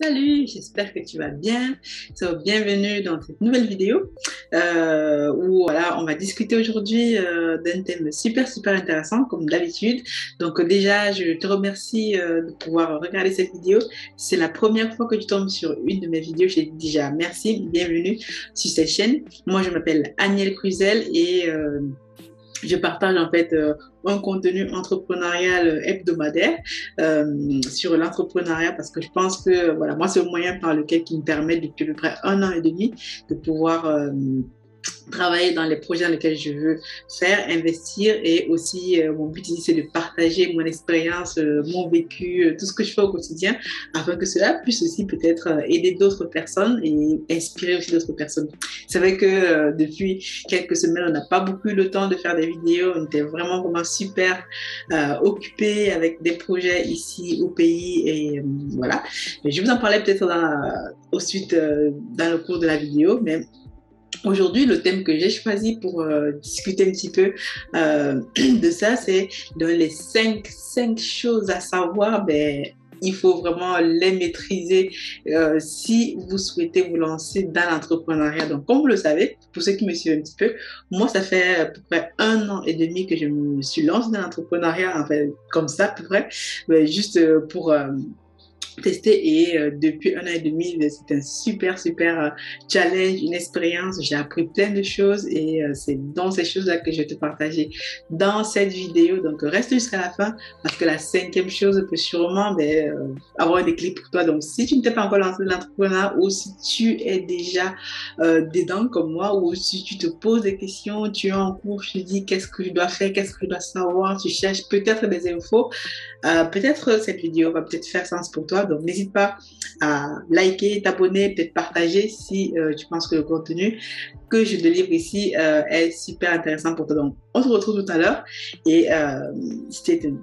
Salut, j'espère que tu vas bien. Bienvenue dans cette nouvelle vidéo où voilà, on va discuter aujourd'hui d'un thème super intéressant comme d'habitude. Donc déjà, je te remercie de pouvoir regarder cette vidéo. C'est la première fois que tu tombes sur une de mes vidéos. Je te dis déjà merci, bienvenue sur cette chaîne. Moi, je m'appelle Aniel Cruzel et je partage en fait un contenu entrepreneurial hebdomadaire sur l'entrepreneuriat parce que je pense que voilà, moi c'est le moyen par lequel qui me permet depuis à peu près un an et demi de pouvoir travailler dans les projets dans lesquels je veux faire, investir et aussi mon but ici c'est de partager mon expérience, mon vécu, tout ce que je fais au quotidien afin que cela puisse aussi peut-être aider d'autres personnes et inspirer aussi d'autres personnes. C'est vrai que depuis quelques semaines on n'a pas beaucoup eu le temps de faire des vidéos, on était vraiment super occupés avec des projets ici au pays et voilà. Mais je vais vous en parler peut-être au suite dans le cours de la vidéo, mais aujourd'hui, le thème que j'ai choisi pour discuter un petit peu de ça, c'est dans les cinq choses à savoir, ben, il faut vraiment les maîtriser si vous souhaitez vous lancer dans l'entrepreneuriat. Donc, comme vous le savez, pour ceux qui me suivent un petit peu, moi, ça fait à peu près un an et demi que je me suis lancée dans l'entrepreneuriat, enfin, comme ça, à peu près, mais juste pour tester et depuis un an et demi, c'est un super challenge, une expérience. J'ai appris plein de choses et c'est dans ces choses-là que je vais te partager dans cette vidéo. Donc reste jusqu'à la fin parce que la cinquième chose peut sûrement avoir des clés pour toi. Donc si tu ne t'es pas encore lancé dans l'entrepreneuriat ou si tu es déjà dedans comme moi ou si tu te poses des questions, tu es en cours, tu te dis qu'est-ce que je dois faire, qu'est-ce que je dois savoir, tu cherches peut-être des infos. Peut-être cette vidéo va peut-être faire sens pour toi, donc n'hésite pas à liker, t'abonner, peut-être partager si tu penses que le contenu que je délivre ici est super intéressant pour toi. Donc on se retrouve tout à l'heure et stay tuned.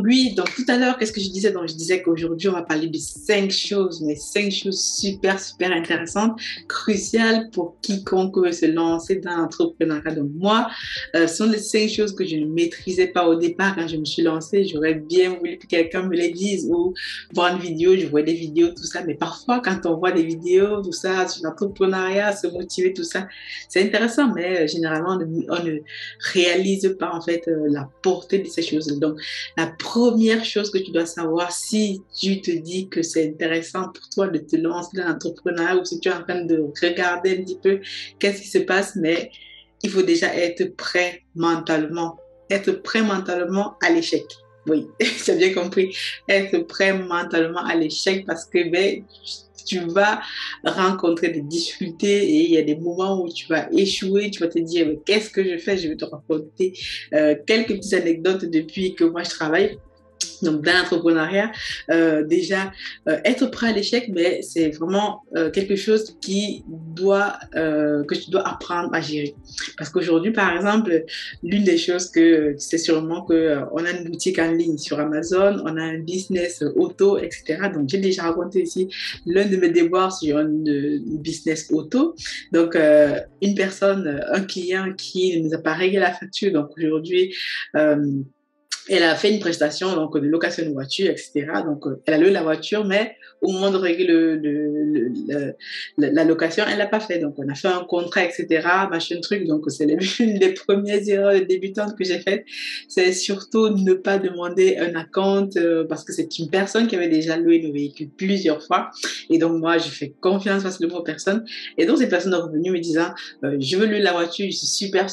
Oui, donc tout à l'heure, qu'est-ce que je disais? Donc, je disais qu'aujourd'hui, on va parler de cinq choses, mais cinq choses super intéressantes, cruciales pour quiconque veut se lancer dans l'entrepreneuriat. Donc, moi, ce sont les cinq choses que je ne maîtrisais pas au départ quand je me suis lancée. J'aurais bien voulu que quelqu'un me les dise ou voir une vidéo, je vois des vidéos, tout ça. Mais parfois, quand on voit des vidéos, tout ça, sur l'entrepreneuriat, se motiver, tout ça, c'est intéressant, mais généralement, on ne réalise pas en fait la portée de ces choses. Donc, la première chose que tu dois savoir si tu te dis que c'est intéressant pour toi de te lancer dans l'entrepreneuriat ou si tu es en train de regarder un petit peu qu'est-ce qui se passe, mais il faut déjà être prêt mentalement. Être prêt mentalement à l'échec. Oui, j'ai bien compris. Être prêt mentalement à l'échec parce que tu vas rencontrer des difficultés et il y a des moments où tu vas échouer, tu vas te dire qu'est-ce que je fais, je vais te raconter quelques petites anecdotes depuis que moi je travaille. Donc, dans l'entrepreneuriat, déjà, être prêt à l'échec, mais c'est vraiment quelque chose que tu dois apprendre à gérer. Parce qu'aujourd'hui, par exemple, l'une des choses que tu sais sûrement on a une boutique en ligne sur Amazon, on a un business auto, etc. Donc, j'ai déjà raconté ici l'un de mes déboires sur un business auto. Donc, une personne, un client qui ne nous a pas réglé la facture. Donc, aujourd'hui, elle a fait une prestation donc, de location de voiture, etc. Donc, elle a loué la voiture, mais au moment de régler la location, elle l'a pas fait. Donc, on a fait un contrat, etc., machin truc. Donc, c'est l'une des premières erreurs de débutante que j'ai faites. C'est surtout ne pas demander un acompte parce que c'est une personne qui avait déjà loué le véhicule plusieurs fois. Et donc, moi, je fais confiance face aux personnes. Et donc, cette personne est revenue me disant, je veux louer la voiture, je suis super,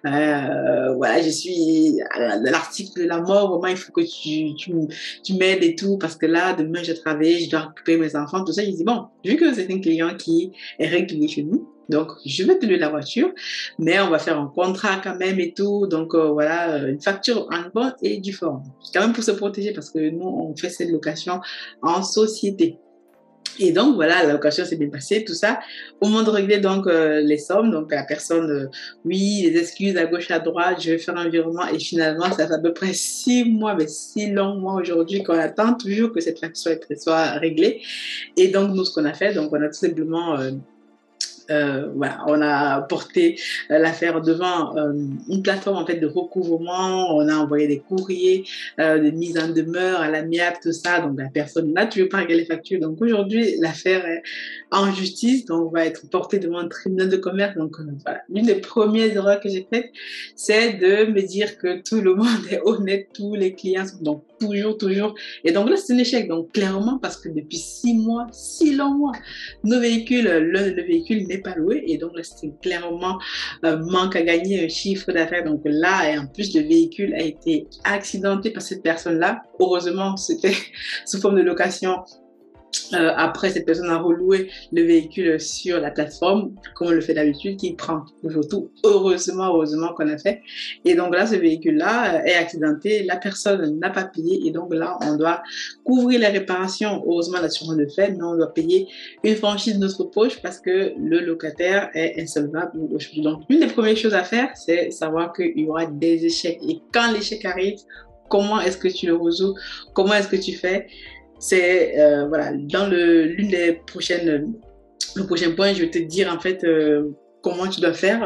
voilà, je suis à l'article de la mort, vraiment, il faut que tu m'aides et tout, parce que là, demain, je travaille, je dois occuper mes enfants, tout ça. Il dit, bon, vu que c'est un client qui est régulier chez nous, donc je vais te louer la voiture, mais on va faire un contrat quand même et tout, donc voilà, une facture en bonne et due forme. Quand même pour se protéger, parce que nous, on fait cette location en société. Et donc, voilà, la location s'est bien passée, tout ça. Au moment de régler donc les sommes, donc la personne, oui, les excuses à gauche, à droite, je vais faire un virement. Et finalement, ça fait à peu près 6 mois, mais 6 longs mois aujourd'hui qu'on attend toujours que cette facture soit réglée. Et donc, nous, ce qu'on a fait, donc on a tout simplement Voilà, on a porté l'affaire devant une plateforme en fait de recouvrement. On a envoyé des courriers de mise en demeure à l'amiable, tout ça. Donc la personne n'a toujours pas réglé les factures. Donc aujourd'hui, l'affaire est en justice, donc va être portée devant un tribunal de commerce. Donc voilà, l'une des premières erreurs que j'ai faites, c'est de me dire que tout le monde est honnête, tous les clients sont donc toujours. Et donc là, c'est un échec. Donc clairement, parce que depuis 6 mois, 6 longs mois, nos véhicules, le véhicule n'est pas loué et donc là c'est clairement manque à gagner un chiffre d'affaires. Donc là, et en plus le véhicule a été accidenté par cette personne-là. Heureusement, c'était sous forme de location. Après, cette personne a reloué le véhicule sur la plateforme, comme on le fait d'habitude, qui prend toujours tout. Heureusement qu'on a fait. Et donc là, ce véhicule-là est accidenté. La personne n'a pas payé. Et donc là, on doit couvrir les réparations. Heureusement, l'assurance le fait, mais on doit payer une franchise de notre poche parce que le locataire est insolvable aujourd'hui. Donc, l'une des premières choses à faire, c'est savoir qu'il y aura des échecs. Et quand l'échec arrive, comment est-ce que tu le résous? Comment est-ce que tu fais? C'est voilà, dans le prochain point, je vais te dire en fait comment tu dois faire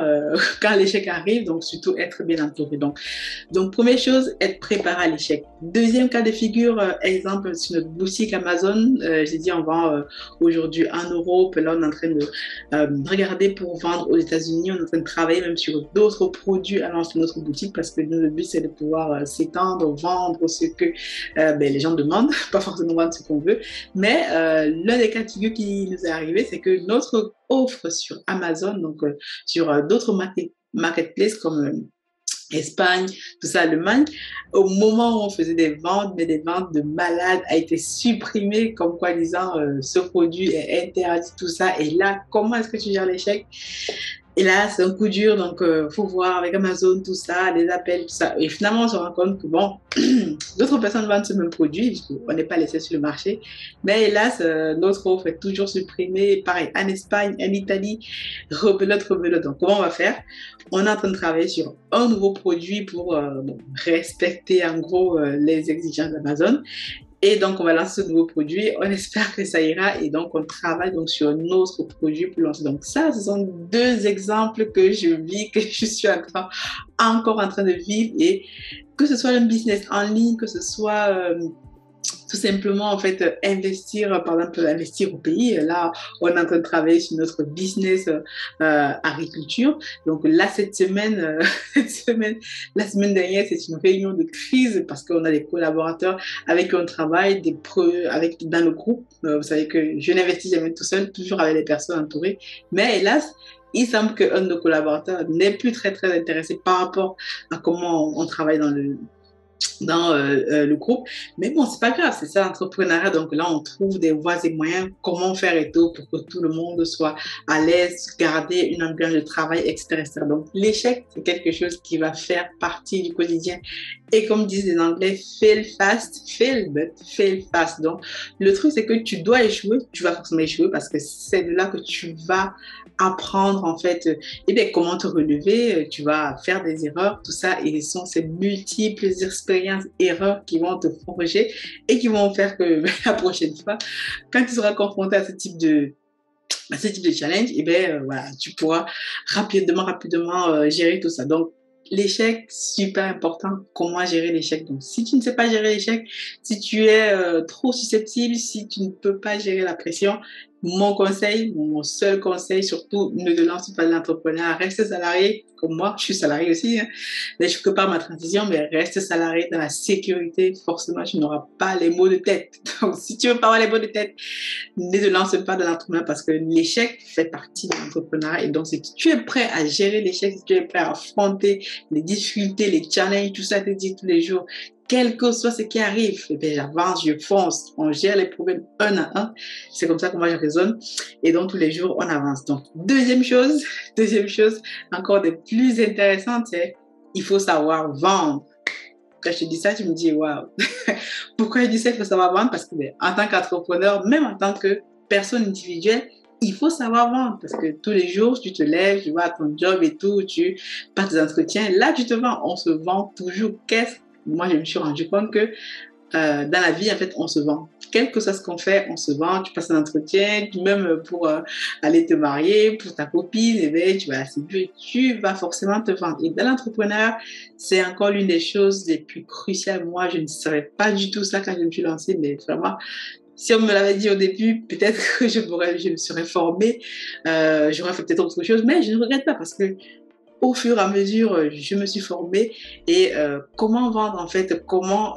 quand l'échec arrive, donc surtout être bien entouré. Donc première chose, être préparé à l'échec. Deuxième cas de figure, exemple sur notre boutique Amazon, j'ai dit on vend aujourd'hui en Europe, là on est en train de regarder pour vendre aux États-Unis, on est en train de travailler même sur d'autres produits allant sur notre boutique parce que nous, le but c'est de pouvoir s'étendre, vendre ce que les gens demandent, pas forcément vendre ce qu'on veut, mais l'un des cas de figure qui nous est arrivé, c'est que notre offre sur Amazon, donc sur d'autres marketplaces comme Espagne, tout ça, Allemagne, au moment où on faisait des ventes, mais des ventes de malades, a été supprimée comme quoi disant ce produit est interdit, tout ça. Et là, comment est-ce que tu gères l'échec? Et là, c'est un coup dur, donc faut voir avec Amazon, tout ça, les appels, tout ça. Et finalement, on se rend compte que bon, d'autres personnes vendent ce même produit, on n'est pas laissé sur le marché. Mais hélas, notre offre est toujours supprimée. Pareil, en Espagne, en Italie, rebelote. Donc, comment on va faire? On est en train de travailler sur un nouveau produit pour respecter en gros les exigences d'Amazon. Et donc, on va lancer ce nouveau produit. On espère que ça ira. Et donc, on travaille donc sur un autre produit pour lancer. Donc, ça, ce sont deux exemples que je vis, que je suis encore en train de vivre. Et que ce soit un business en ligne, que ce soit tout simplement en fait investir, par exemple investir au pays. Là, on est en train de travailler sur notre business agriculture. Donc là, cette semaine, la semaine dernière, c'est une réunion de crise parce qu'on a des collaborateurs avec qui on travaille, dans le groupe. Vous savez que je n'investis jamais tout seul, toujours avec des personnes entourées. Mais hélas, il semble qu'un de nos collaborateurs n'est plus très intéressé par rapport à comment on travaille dans le groupe. Mais bon, c'est pas grave, c'est ça l'entrepreneuriat. Donc là, on trouve des voies et moyens, comment faire et tout pour que tout le monde soit à l'aise, garder une ambiance de travail, etc. Donc l'échec, c'est quelque chose qui va faire partie du quotidien. Et comme disent les Anglais, fail fast, fail but, fail fast. Donc le truc, c'est que tu dois échouer, tu vas forcément échouer parce que c'est de là que tu vas apprendre en fait comment te relever, tu vas faire des erreurs, tout ça, et ce sont ces multiples expériences, erreurs qui vont te forger et qui vont faire que la prochaine fois, quand tu seras confronté à ce type de challenge, voilà, tu pourras rapidement gérer tout ça. Donc l'échec, super important. Comment gérer l'échec? Donc, si tu ne sais pas gérer l'échec, si tu es trop susceptible, si tu ne peux pas gérer la pression, mon seul conseil, surtout, ne te lance pas dans l'entrepreneuriat. Reste salarié, comme moi, je suis salarié aussi. Hein. Mais je prépare ma transition, mais reste salarié dans la sécurité. Forcément, tu n'auras pas les maux de tête. Donc, si tu veux pas avoir les maux de tête, ne te lance pas dans l'entrepreneuriat parce que l'échec fait partie de l'entrepreneuriat. Et donc, si tu es prêt à gérer l'échec, si tu es prêt à affronter les difficultés, les challenges, tout ça te dit tous les jours, quel que soit ce qui arrive, j'avance, je fonce, on gère les problèmes un à un. C'est comme ça que moi je raisonne. Et donc tous les jours, on avance. Donc, deuxième chose, encore des plus intéressantes, c'est il faut savoir vendre. Quand je te dis ça, tu me dis, waouh, pourquoi je dis ça, il faut savoir vendre? Parce que en tant qu'entrepreneur, même en tant que personne individuelle, il faut savoir vendre parce que tous les jours, tu te lèves, tu vas à ton job et tout, tu passes des entretiens. Là, tu te vends. On se vend toujours. Moi, je me suis rendu compte que dans la vie, en fait, on se vend. Quel que soit ce qu'on fait, on se vend. Tu passes un entretien, même pour aller te marier, pour ta copine, et bien, tu vas la séduire, tu vas forcément te vendre. Et dans l'entrepreneuriat, c'est encore l'une des choses les plus cruciales. Moi, je ne savais pas du tout ça quand je me suis lancée, mais vraiment, si on me l'avait dit au début, peut-être que je me serais formée, j'aurais fait peut-être autre chose, mais je ne regrette pas parce que au fur et à mesure, je me suis formée et comment vendre en fait, comment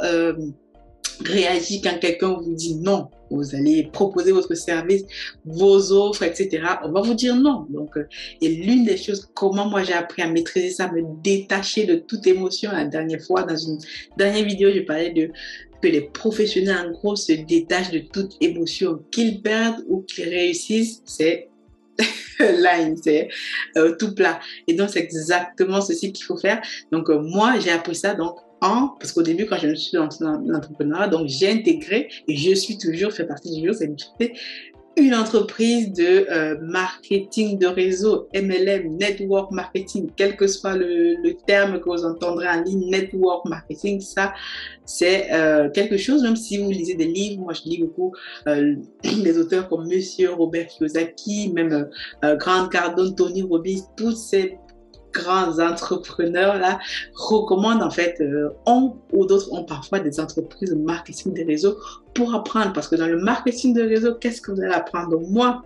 réagir quand quelqu'un vous dit non. Vous allez proposer votre service, vos offres, etc. On va vous dire non. Donc, et l'une des choses, comment moi j'ai appris à maîtriser ça, me détacher de toute émotion. La dernière fois, dans une dernière vidéo, je parlais de que les professionnels, en gros, se détachent de toute émotion. Qu'ils perdent ou qu'ils réussissent, c'est line, c'est tout plat. Et donc, c'est exactement ceci qu'il faut faire. Donc, moi, j'ai appris ça donc parce qu'au début, quand je me suis lancée dans l'entrepreneuriat, donc j'ai intégré et je suis toujours, fait partie du jour, c'est une entreprise de marketing de réseau, MLM, network marketing, quel que soit le terme que vous entendrez en ligne, network marketing, ça, c'est quelque chose, même si vous lisez des livres, moi je lis beaucoup des auteurs comme Monsieur Robert Kiyosaki, même Grant Cardone, Tony Robbins, tous ces grands entrepreneurs là recommandent en fait, ou d'autres ont parfois des entreprises de marketing des réseaux pour apprendre, parce que dans le marketing de réseau, qu'est-ce que vous allez apprendre? Donc moi,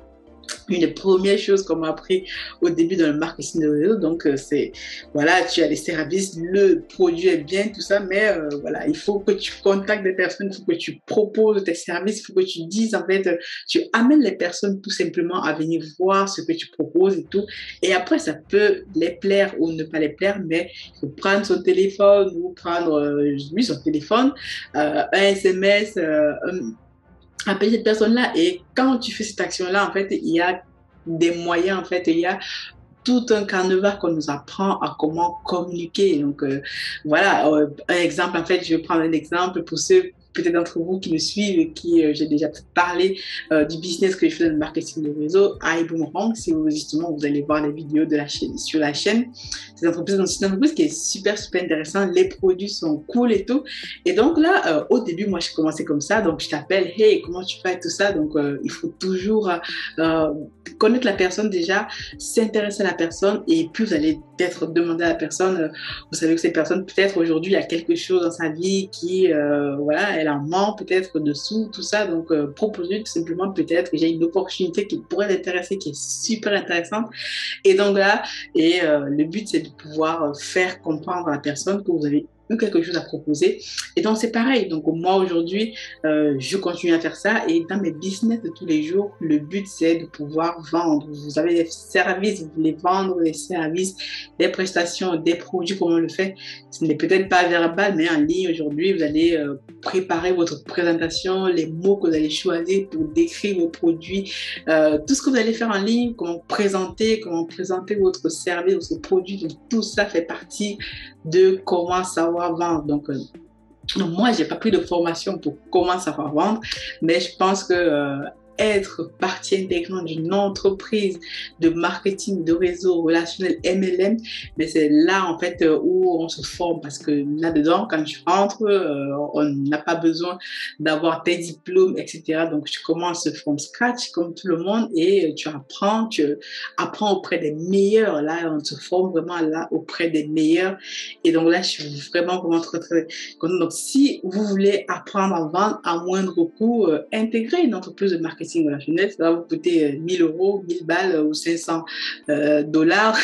une des premières choses qu'on m'a appris au début dans le marketing de réseau, donc c'est, voilà, tu as les services, le produit est bien, tout ça, mais voilà, il faut que tu contactes des personnes, il faut que tu proposes tes services, il faut que tu dises, en fait, tu amènes les personnes tout simplement à venir voir ce que tu proposes et tout, et après, ça peut les plaire ou ne pas les plaire, mais il faut prendre son téléphone ou prendre, oui, son téléphone, un SMS, appeler cette personne-là. Et quand tu fais cette action-là, en fait, il y a des moyens, en fait, il y a tout un canevas qu'on nous apprend à comment communiquer. Donc, voilà, un exemple, en fait, je vais prendre un exemple pour ceux peut-être d'entre vous qui me suivent et qui, j'ai déjà parlé du business que je fais dans le marketing de réseau, iBoomerang. Si vous, justement, vous allez voir les vidéos de la chaîne, sur la chaîne, c'est une entreprise qui est super, super intéressante. Les produits sont cool et tout. Et donc là, au début, moi, j'ai commencé comme ça. Donc, je t'appelle, hey, comment tu fais et tout ça. Donc, il faut toujours connaître la personne déjà, s'intéresser à la personne, et puis vous allez peut-être demander à la personne, vous savez que cette personne, peut-être aujourd'hui, il y a quelque chose dans sa vie qui, voilà, elle en manque peut-être dessous, tout ça. Donc, proposer tout simplement, peut-être que j'ai une opportunité qui pourrait l'intéresser, qui est super intéressante. Et donc là, le but, c'est de pouvoir faire comprendre à la personne que vous avez eu quelque chose à proposer. Et donc, c'est pareil. Donc, moi, aujourd'hui, je continue à faire ça. Et dans mes business de tous les jours, le but, c'est de pouvoir vendre. Vous avez des services, vous voulez vendre des services, des prestations, des produits, comme on le fait. Ce n'est peut-être pas verbal, mais en ligne, aujourd'hui, vous allez préparer votre présentation, les mots que vous allez choisir pour décrire vos produits, tout ce que vous allez faire en ligne, comment présenter votre service, votre produit. Donc, tout ça fait partie de comment savoir vendre. Donc, moi, j'ai pas pris de formation pour comment savoir vendre, mais je pense que être partie intégrante d'une entreprise de marketing, de réseau relationnel MLM, mais c'est là en fait où on se forme, parce que là-dedans, quand tu rentres, on n'a pas besoin d'avoir tes diplômes, etc. Donc, tu commences from scratch comme tout le monde et tu apprends auprès des meilleurs. Là, on se forme vraiment là auprès des meilleurs. Et donc là, je suis vraiment, vraiment très, très contente. Donc, si vous voulez apprendre à vendre à moindre coût, intégrez une entreprise de marketing relationnel, ça va vous coûter 1000 euros, 1000 balles ou 500 dollars,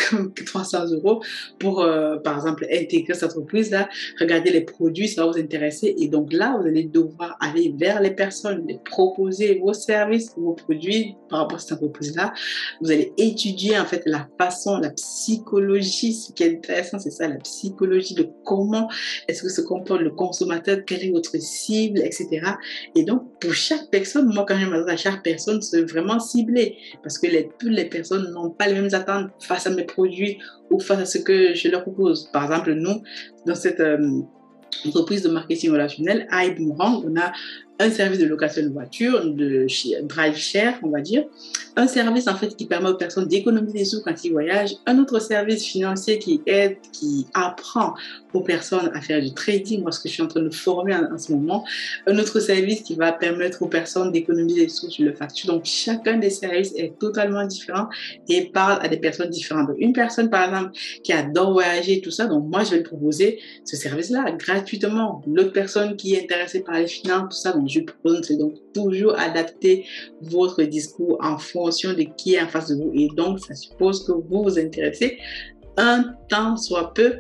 300 euros pour, par exemple, intégrer cette entreprise-là. Regardez les produits, ça va vous intéresser. Et donc là, vous allez devoir aller vers les personnes, les proposer vos services, vos produits par rapport à cette entreprise-là. Vous allez étudier en fait la façon, la psychologie. Ce qui est intéressant, c'est ça, la psychologie de comment est-ce que se comporte le consommateur, quelle est votre cible, etc. Et donc, pour chaque personne, moi, quand je m'adresse à chaque personne, c'est vraiment ciblé, parce que toutes les personnes n'ont pas les mêmes attentes face à mes produits ou face à ce que je leur propose. Par exemple, nous, dans cette entreprise de marketing relationnel, iBoomerang, on a un service de location de voiture, de drive share, on va dire, un service en fait qui permet aux personnes d'économiser des sous quand ils voyagent, un autre service financier qui aide, qui apprend aux personnes à faire du trading, moi ce que je suis en train de former en ce moment, un autre service qui va permettre aux personnes d'économiser des sous sur le facture. Donc chacun des services est totalement différent et parle à des personnes différentes. Donc, une personne par exemple qui adore voyager, tout ça, donc moi je vais lui proposer ce service-là gratuitement. L'autre personne qui est intéressée par les finances, tout ça, donc je propose. C'est donc toujours adapter votre discours en fonction de qui est en face de vous. Et donc, ça suppose que vous vous intéressez un temps soit peu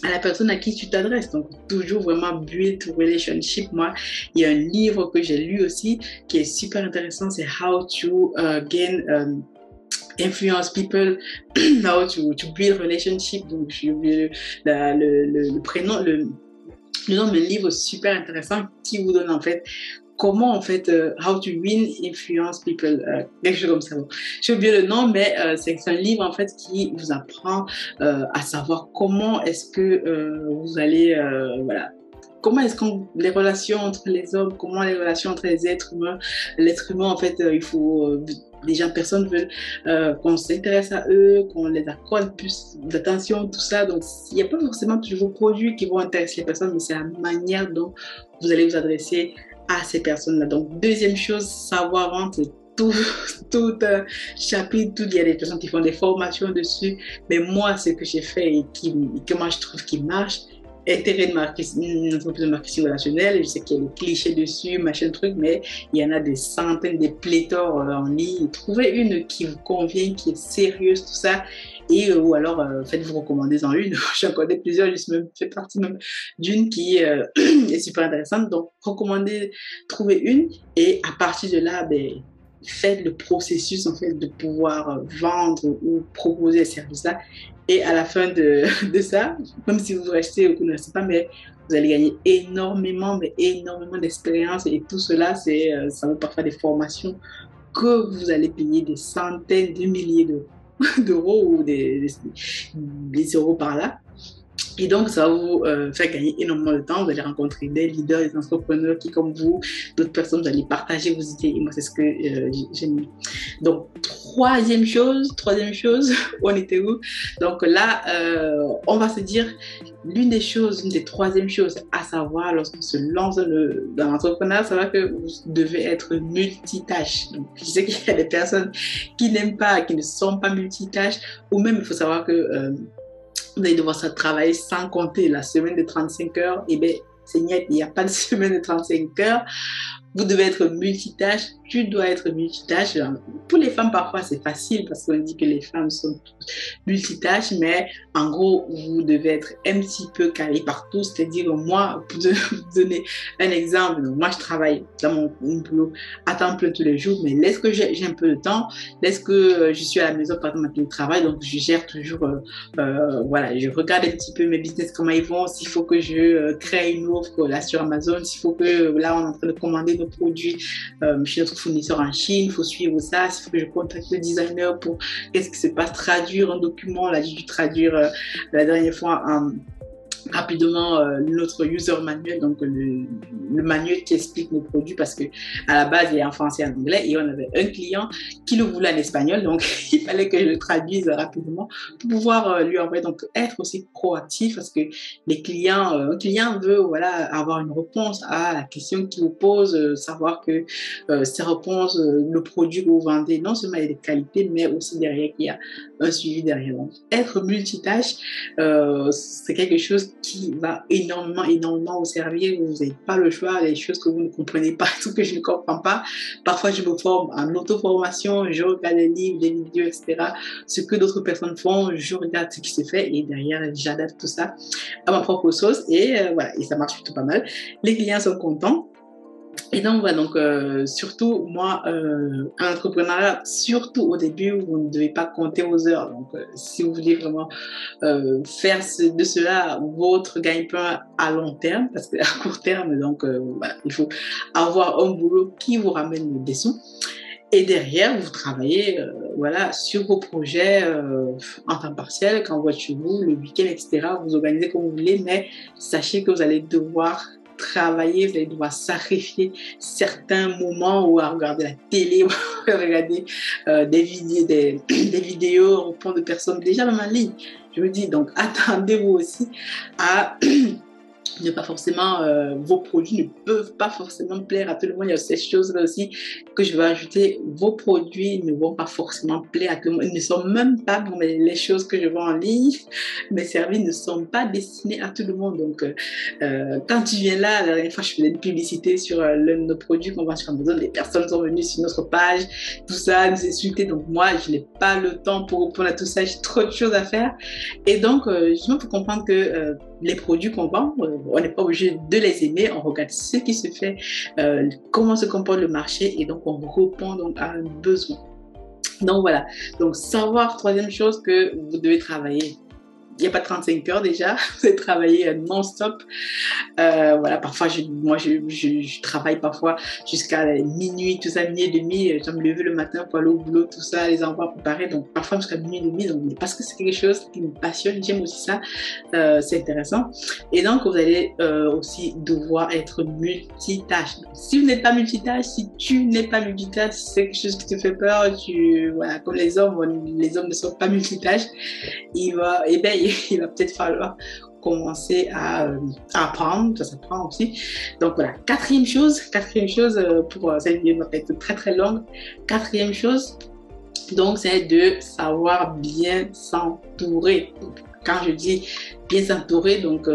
à la personne à qui tu t'adresses. Donc, toujours vraiment build relationship. Moi, il y a un livre que j'ai lu aussi qui est super intéressant. C'est How to Gain Influence People, How to Build Relationship. Donc, j'ai oublié le prénom, le nom d'un livre super intéressant qui vous donne en fait comment en fait How to Win Influence People, quelque chose comme ça. Bon. J'ai oublié le nom, mais c'est un livre en fait qui vous apprend à savoir comment est-ce que vous allez voilà. Comment est-ce que les relations entre les hommes, comment les relations entre les êtres humains, l'être humain en fait, il faut déjà personne veut qu'on s'intéresse à eux, qu'on les accorde plus d'attention, tout ça. Donc il n'y a pas forcément toujours vos produits qui vont intéresser les personnes, mais c'est la manière dont vous allez vous adresser à ces personnes-là. Donc deuxième chose, savoir vendre, c'est tout chapitre, tout, il y a des personnes qui font des formations dessus, mais moi ce que j'ai fait et que moi je trouve qui marche, intérêt de marketing, une entreprise de marketing relationnel, je sais qu'il y a des clichés dessus, machin truc, mais il y en a des centaines, des pléthores en ligne. Trouvez une qui vous convient, qui est sérieuse, tout ça, et ou alors faites-vous recommander en une. J'en connais plusieurs, je suis même fait partie même d'une qui est super intéressante. Donc recommandez, trouvez une, et à partir de là, ben, faites le processus en fait de pouvoir vendre ou proposer ces services-là. Et à la fin de ça, même si vous restez ou vous ne restez pas, mais vous allez gagner énormément, mais énormément d'expérience. Et tout cela, ça vaut parfois des formations que vous allez payer des centaines de milliers d'euros ou des euros par là. Et donc, ça va vous faire gagner énormément de temps. Vous allez rencontrer des leaders, des entrepreneurs qui, comme vous, d'autres personnes, vous allez partager vos idées. Et moi, c'est ce que j'aime. Donc, troisième chose, on était où? Donc là, on va se dire, l'une des troisième choses à savoir lorsqu'on se lance dans l'entrepreneuriat, c'est vrai que vous devez être multitâche. Donc, je sais qu'il y a des personnes qui n'aiment pas, qui ne sont pas multitâches, ou même il faut savoir que vous allez devoir travailler sans compter la semaine de 35 heures. Et bien, c'est net, il n'y a pas de semaine de 35 heures. Vous devez être multitâche, tu dois être multitâche. Pour les femmes, parfois, c'est facile parce qu'on dit que les femmes sont multitâches, mais en gros, vous devez être un petit peu calé partout. C'est-à-dire, moi, pour vous donner un exemple, moi, je travaille dans mon boulot à temps plein tous les jours, mais laisse que j'ai un peu de temps, laisse que je suis à la maison, par exemple, à travail, donc je gère toujours, voilà, je regarde un petit peu mes business, comment ils vont, s'il faut que je crée une offre là sur Amazon, s'il faut que, là, on est en train de commander nos produits chez notre fournisseur en Chine, il faut suivre ça, il faut que je contacte le designer pour qu'est-ce qui se passe, traduire un document, là j'ai dû traduire la dernière fois rapidement notre user manual, donc le manuel qui explique nos produits, parce que à la base il est en français et en anglais, et on avait un client qui le voulait en espagnol, donc il fallait que je le traduise rapidement pour pouvoir lui envoyer. Donc être aussi proactif, parce que un client veut voilà avoir une réponse à la question qu'il vous pose, savoir que ces réponses, le produit que vous vendez, non seulement il y a des qualités, mais aussi derrière qu'il y a un suivi derrière. Donc être multitâche, c'est quelque chose qui va énormément vous servir. Vous n'avez pas le choix, les choses que vous ne comprenez pas, tout que je ne comprends pas. Parfois, je me forme en auto-formation, je regarde des livres, des vidéos, etc. Ce que d'autres personnes font, je regarde ce qui se fait et derrière, j'adapte tout ça à ma propre sauce et voilà, et ça marche plutôt pas mal. Les clients sont contents. Et donc, voilà, donc surtout, moi, un entrepreneuriat, surtout au début, vous ne devez pas compter vos heures. Donc, si vous voulez vraiment faire de cela votre gagne-pain à long terme, parce qu'à court terme, donc, voilà, il faut avoir un boulot qui vous ramène des sous. Et derrière, vous travaillez voilà, sur vos projets en temps partiel, quand vous êtes chez vous, le week-end, etc. Vous organisez comme vous voulez, mais sachez que vous allez devoir travailler, vous allez devoir sacrifier certains moments ou à regarder la télé, ou à regarder des vidéos en fond de personnes déjà même en ligne. Je vous dis, donc attendez-vous aussi à ne pas forcément, vos produits ne peuvent pas forcément plaire à tout le monde. Il y a ces choses-là aussi que je veux ajouter. Vos produits ne vont pas forcément plaire à tout le monde. Ils ne sont même pas, bon, les choses que je vends en ligne, mes services ne sont pas destinés à tout le monde. Donc, quand tu viens là, la dernière fois, je faisais une publicité sur l'un de nos produits qu'on vend sur Amazon. Les personnes sont venues sur notre page, tout ça, nous insulter. Donc, moi, je n'ai pas le temps pour répondre à tout ça. J'ai trop de choses à faire. Et donc, justement, pour comprendre que les produits qu'on vend, on n'est pas obligé de les aimer, on regarde ce qui se fait, comment se comporte le marché et donc on répond donc à un besoin. Donc voilà, donc savoir, troisième chose, que vous devez travailler. Il n'y a pas 35 heures déjà, vous allez travailler non-stop. Voilà, parfois, je travaille parfois jusqu'à minuit, tout ça, minuit et demi. Je dois me lever le matin pour aller au boulot, tout ça, les envois préparés. Donc, parfois jusqu'à minuit et demi. Donc, parce que c'est quelque chose qui me passionne, j'aime aussi ça. C'est intéressant. Et donc, vous allez aussi devoir être multitâche. Donc, si vous n'êtes pas multitâche, si tu n'es pas multitâche, si c'est quelque chose qui te fait peur, voilà, comme les hommes ne sont pas multitâches, il va peut-être falloir commencer à apprendre, ça s'apprend aussi. Donc voilà, quatrième chose pour cette vidéo va être très très longue. Quatrième chose, donc c'est de savoir bien s'entourer. Quand je dis bien s'entourer, donc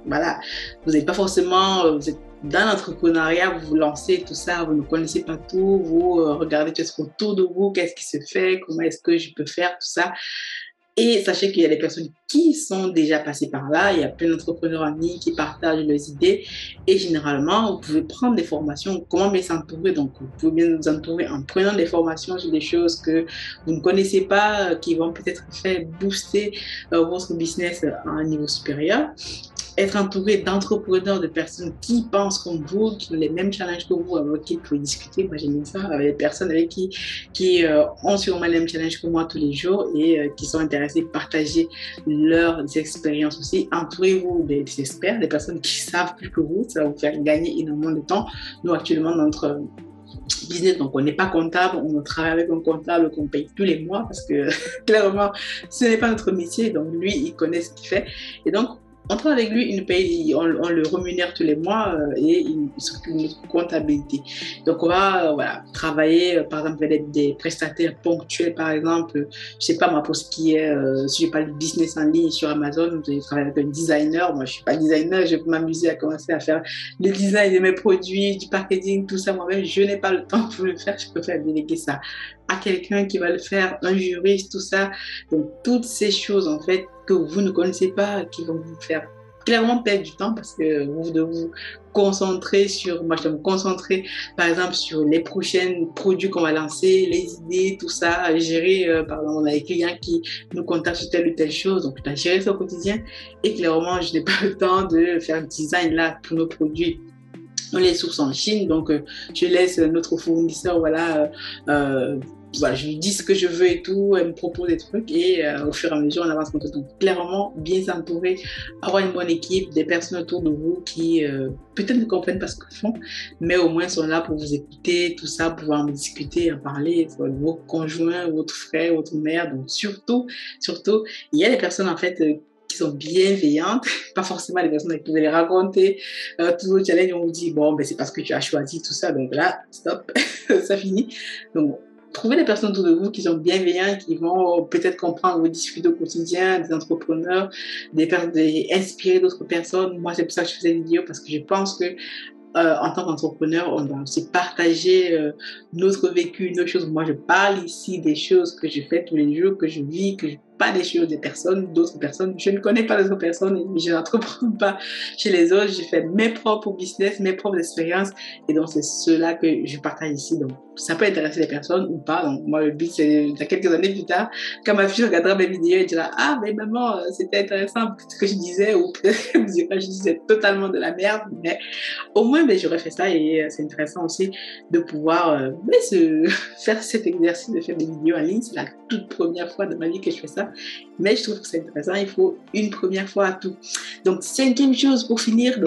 voilà, vous n'êtes pas forcément, vous êtes dans l'entrepreneuriat, vous vous lancez, tout ça, vous ne connaissez pas tout, vous regardez tout ce qu'il y a autour de vous, qu'est-ce qui se fait, comment est-ce que je peux faire, tout ça. Et sachez qu'il y a des personnes qui sont déjà passées par là. Il y a plein d'entrepreneurs en ligne qui partagent leurs idées. Et généralement, vous pouvez prendre des formations. Comment bien s'entourer? Donc, vous pouvez bien vous entourer en prenant des formations sur des choses que vous ne connaissez pas, qui vont peut-être faire booster votre business à un niveau supérieur. Être entouré d'entrepreneurs, de personnes qui pensent comme vous, qui ont les mêmes challenges que vous, avec qui vous pouvez discuter. Moi, j'aime ça, avec des personnes avec qui ont sûrement les mêmes challenges que moi tous les jours et qui sont intéressés à partager leurs expériences aussi. Entourez-vous des experts, des personnes qui savent plus que vous. Ça va vous faire gagner énormément de temps. Nous, actuellement, notre business, donc on n'est pas comptable, on travaille avec un comptable qu'on paye tous les mois parce que clairement, ce n'est pas notre métier. Donc, lui, il connaît ce qu'il fait. Et donc, on travaille avec lui, il nous paye, on le rémunère tous les mois et il s'occupe de notre comptabilité. Donc, on va voilà, travailler, par exemple, avec des prestataires ponctuels, par exemple, je sais pas moi, pour ce qui est, si je parle de business en ligne sur Amazon, je vais travailler avec un designer. Moi, je suis pas designer, je peux m'amuser à commencer à faire le design de mes produits, du packaging, tout ça moi-même. Je n'ai pas le temps pour le faire, je préfère déléguer ça à quelqu'un qui va le faire, un juriste, tout ça. Donc, toutes ces choses, en fait, que vous ne connaissez pas, qui vont vous faire clairement perdre du temps parce que vous devez vous concentrer sur, moi je dois me concentrer par exemple sur les prochains produits qu'on va lancer, les idées, tout ça, gérer, par exemple on a des clients qui nous contactent sur telle ou telle chose, donc je dois gérer ça au quotidien et clairement je n'ai pas le temps de faire un design là pour nos produits. On les source en Chine, donc je laisse notre fournisseur, voilà, je lui dis ce que je veux et tout, elle me propose des trucs et au fur et à mesure on avance comme ça. Donc clairement, bien s'entourer, avoir une bonne équipe, des personnes autour de vous qui peut-être ne comprennent pas ce qu'ils font, mais au moins sont là pour vous écouter, tout ça, pouvoir en discuter, en parler, vos conjoints, votre frère, votre mère. Donc surtout, il y a des personnes en fait qui sont bienveillantes, pas forcément les personnes avec qui vous allez raconter tous vos challenges, on vous dit bon ben c'est parce que tu as choisi tout ça, donc là stop, ça finit. Donc trouvez des personnes autour de vous qui sont bienveillantes, qui vont peut-être comprendre vos difficultés au quotidien, des entrepreneurs, inspirer d'autres personnes. Moi c'est pour ça que je fais cette vidéo parce que je pense que en tant qu'entrepreneur, on doit aussi partager notre vécu, nos choses. Moi, je parle ici des choses que je fais tous les jours, que je vis, pas des choses des personnes, d'autres personnes. Je ne connais pas d'autres personnes et je n'entreprends pas chez les autres. Je fais mes propres business, mes propres expériences et donc c'est cela que je partage ici. Donc, ça peut intéresser les personnes ou pas. Donc, moi, le but, c'est quelques années plus tard, quand ma fille regardera mes vidéos, elle dira ah, mais maman, c'était intéressant ce que je disais ou peut-être qu'elle me dira que je disais totalement de la merde, mais au moins, ben, j'aurais fait ça et c'est intéressant aussi de pouvoir faire cet exercice de faire des vidéos en ligne. C'est la toute première fois de ma vie que je fais ça, mais je trouve que c'est intéressant, il faut une première fois à tout. Donc, cinquième chose pour finir,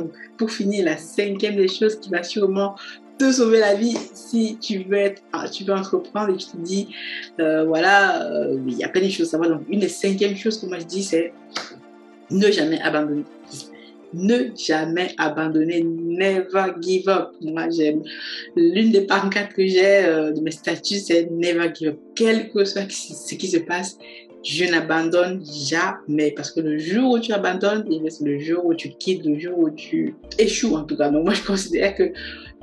la cinquième des choses qui va sûrement te sauver la vie si tu veux entreprendre et tu te dis, il y a plein de choses à savoir. Donc, une des cinquièmes choses que moi je dis, c'est ne jamais abandonner. Ne jamais abandonner, never give up. Moi, j'aime l'une des pancartes que j'ai de mes statuts, c'est never give up. Quel que soit ce qui se passe, je n'abandonne jamais. Parce que le jour où tu abandonnes, c'est le jour où tu quittes, le jour où tu échoues en tout cas. Donc moi, je considère que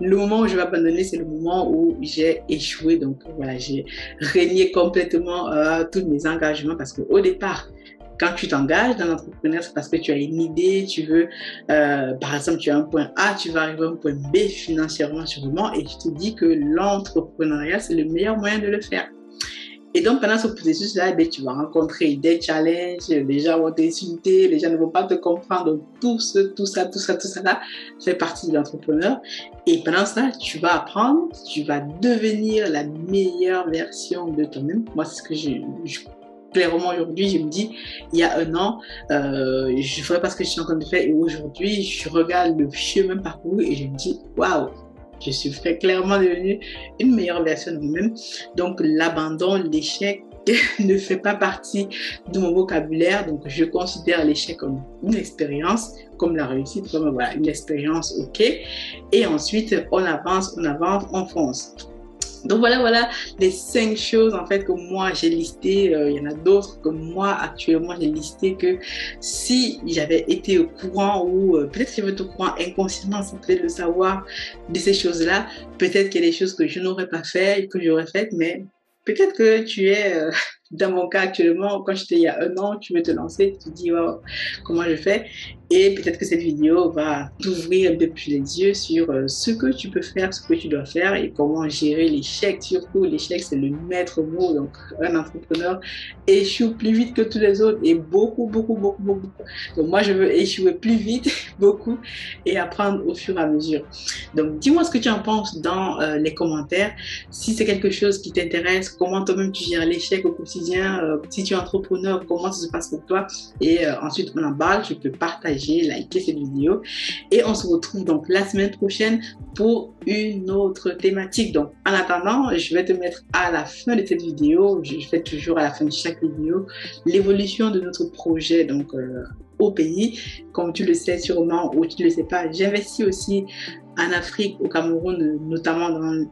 le moment où je vais abandonner, c'est le moment où j'ai échoué. Donc voilà, j'ai renié complètement tous mes engagements parce qu'au départ, quand tu t'engages dans l'entrepreneuriat, c'est parce que tu as une idée, tu veux, par exemple, tu as un point A, tu vas arriver à un point B financièrement sûrement, et tu te dis que l'entrepreneuriat, c'est le meilleur moyen de le faire. Et donc, pendant ce processus-là, tu vas rencontrer des challenges, les gens vont t'insulter, les gens ne vont pas te comprendre. Donc, tout ça là, fait partie de l'entrepreneur. Et pendant ça, tu vas apprendre, tu vas devenir la meilleure version de toi-même. Moi, c'est ce que clairement aujourd'hui, je me dis, il y a un an, je ne ferais pas ce que je suis en train de faire. Et aujourd'hui, je regarde le chemin parcouru et je me dis, waouh, je suis clairement devenue une meilleure version de moi-même. Donc, l'abandon, l'échec ne fait pas partie de mon vocabulaire. Donc, je considère l'échec comme une expérience, comme la réussite, comme voilà, une expérience, ok. Et ensuite, on avance, on fonce. Donc voilà les 5 choses en fait que moi j'ai listées. Il y en a d'autres que moi actuellement j'ai listé que si j'avais été au courant ou peut-être que j'avais été au courant inconsciemment sans peut-être le savoir de ces choses-là, peut-être qu'il y a des choses que je n'aurais pas fait et que j'aurais faites, mais peut-être que tu es dans mon cas actuellement, quand j'étais il y a un an, tu veux te lancer, tu te dis wow, comment je fais, et peut-être que cette vidéo va t'ouvrir un peu plus les yeux sur ce que tu peux faire, ce que tu dois faire et comment gérer l'échec. Surtout, l'échec, c'est le maître mot. Donc, un entrepreneur échoue plus vite que tous les autres et beaucoup. Donc, moi, je veux échouer plus vite, beaucoup, et apprendre au fur et à mesure. Donc, dis-moi ce que tu en penses dans les commentaires. Si c'est quelque chose qui t'intéresse, comment toi-même tu gères l'échec au quotidien, si tu es entrepreneur, comment ça se passe pour toi. Et ensuite, on en parle, tu peux partager, liker cette vidéo. Et on se retrouve donc la semaine prochaine pour une autre thématique. Donc, en attendant, je vais te mettre à la fin de cette vidéo, je fais toujours à la fin de chaque vidéo, l'évolution de notre projet, donc au pays. Comme tu le sais sûrement ou tu ne le sais pas, j'investis aussi en Afrique, au Cameroun, notamment dans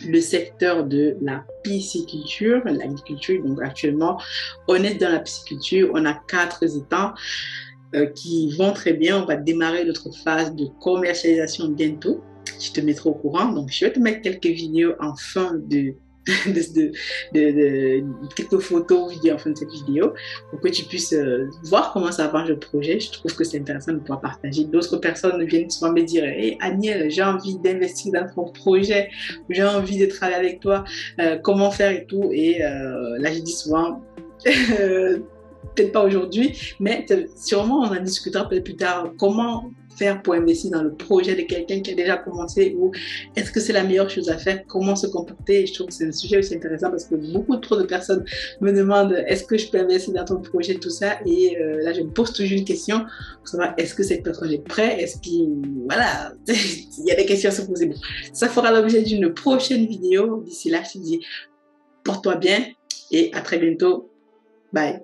le secteur de la pisciculture, l'agriculture. Donc actuellement, on est dans la pisciculture, on a 4 étangs qui vont très bien. On va démarrer notre phase de commercialisation bientôt. Je te mettrai au courant. Donc, je vais te mettre quelques vidéos en fin de quelques photos, vidéos en fin de cette vidéo pour que tu puisses voir comment ça avance le projet. Je trouve que c'est intéressant de pouvoir partager. D'autres personnes viennent souvent me dire hey, Aniel, j'ai envie d'investir dans ton projet, j'ai envie de travailler avec toi, comment faire et tout. Et là, je dis souvent peut-être pas aujourd'hui, mais sûrement on en discutera peut-être plus tard. Comment faire pour investir dans le projet de quelqu'un qui a déjà commencé, ou est-ce que c'est la meilleure chose à faire, comment se comporter. Et je trouve que c'est un sujet aussi intéressant parce que beaucoup trop de personnes me demandent est-ce que je peux investir dans ton projet, tout ça, et là je me pose toujours une question pour savoir est-ce que cette personne est prête, est-ce qu'il voilà il y a des questions à se poser. Bon, ça fera l'objet d'une prochaine vidéo. D'ici là je te dis porte-toi bien et à très bientôt, bye.